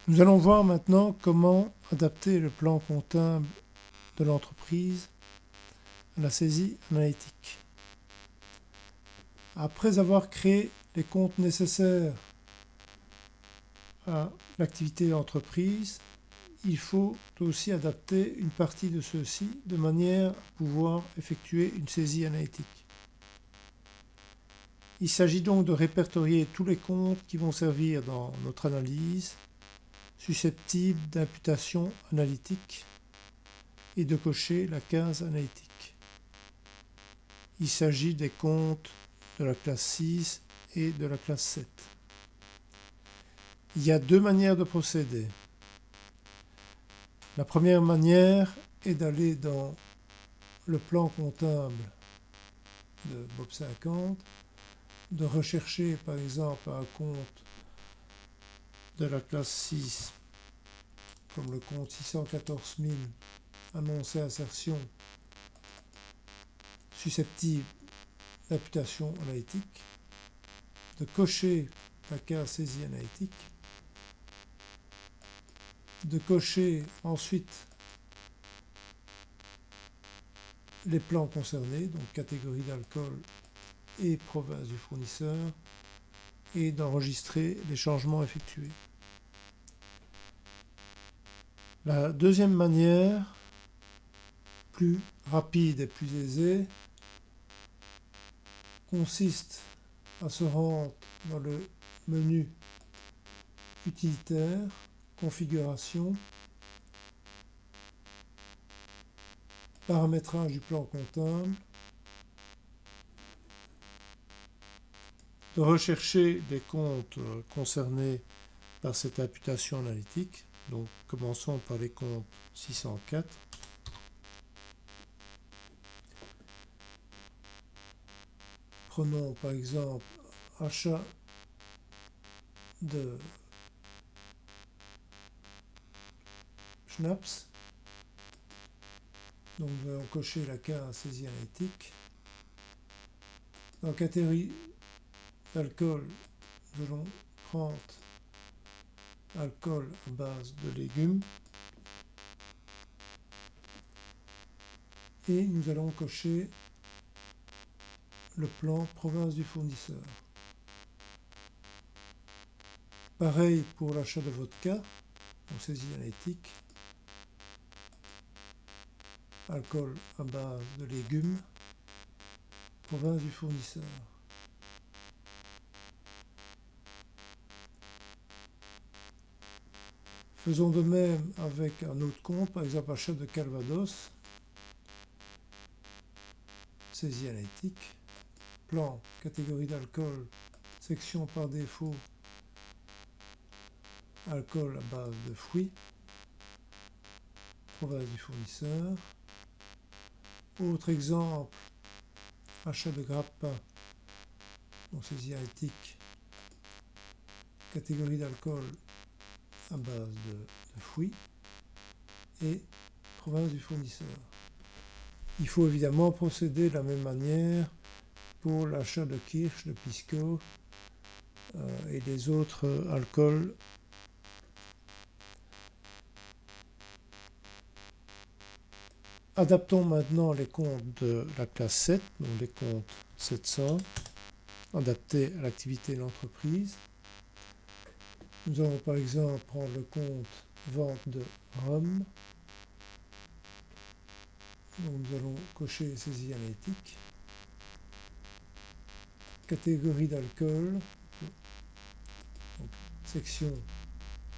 Nous allons voir maintenant comment adapter le plan comptable de l'entreprise à la saisie analytique. Après avoir créé les comptes nécessaires à l'activité d'entreprise, il faut aussi adapter une partie de ceux-ci de manière à pouvoir effectuer une saisie analytique. Il s'agit donc de répertorier tous les comptes qui vont servir dans notre analyse, susceptibles d'imputation analytique, et de cocher la case analytique. Il s'agit des comptes de la classe 6 et de la classe 7. Il y a deux manières de procéder. La première manière est d'aller dans le plan comptable de Bob 50, de rechercher par exemple un compte de la classe 6, comme le compte 614 000, annoncé insertion, susceptible d'imputation analytique, de cocher la case saisie analytique, de cocher ensuite les plans concernés, donc catégorie d'alcool et province du fournisseur, et d'enregistrer les changements effectués. La deuxième manière, plus rapide et plus aisée, consiste à se rendre dans le menu utilitaire, configuration, paramétrage du plan comptable, de rechercher les comptes concernés par cette imputation analytique. Donc commençons par les comptes 604. Prenons par exemple achat de schnapps. Donc nous allons cocher la case saisie analytique. Dans la catégorie d'alcool, nous allons prendre alcool à base de légumes. Et nous allons cocher le plan province du fournisseur. Pareil pour l'achat de vodka, donc saisie analytique. Alcool à base de légumes, province du fournisseur. Faisons de même avec un autre compte, par exemple achat de Calvados, saisie analytique, plan, catégorie d'alcool, section par défaut, alcool à base de fruits, province du fournisseur. Autre exemple, achat de grappa, donc saisie analytique, catégorie d'alcool à base de fruits et province du fournisseur. Il faut évidemment procéder de la même manière pour l'achat de kirsch, de pisco et des autres alcools. Adaptons maintenant les comptes de la classe 7, donc les comptes 700, adaptés à l'activité de l'entreprise. Nous allons par exemple prendre le compte vente de rhum. Donc nous allons cocher saisie analytique. Catégorie d'alcool, section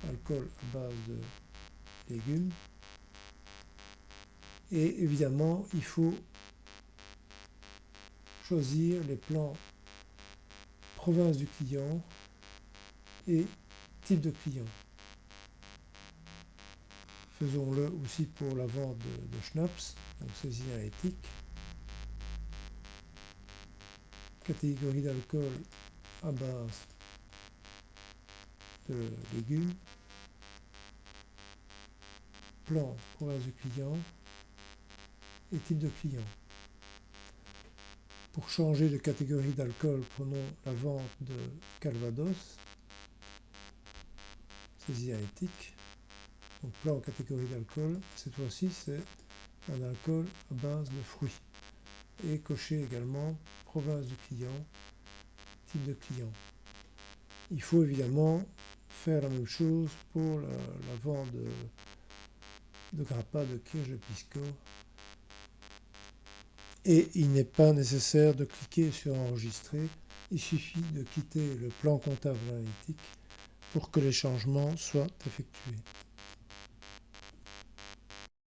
alcool à base de légumes. Et évidemment, il faut choisir les plans province du client et type de client. Faisons-le aussi pour la vente de schnapps, donc saisie analytique. Catégorie d'alcool à base de légumes. Plan province du client et type de client. Pour changer de catégorie d'alcool, prenons la vente de Calvados, saisie éthique. Donc plan catégorie d'alcool, cette fois-ci c'est un alcool à base de fruits. Et cocher également province du client, type de client. Il faut évidemment faire la même chose pour la vente de grappa, de kirsch, de pisco. Et il n'est pas nécessaire de cliquer sur enregistrer, il suffit de quitter le plan comptable analytique pour que les changements soient effectués.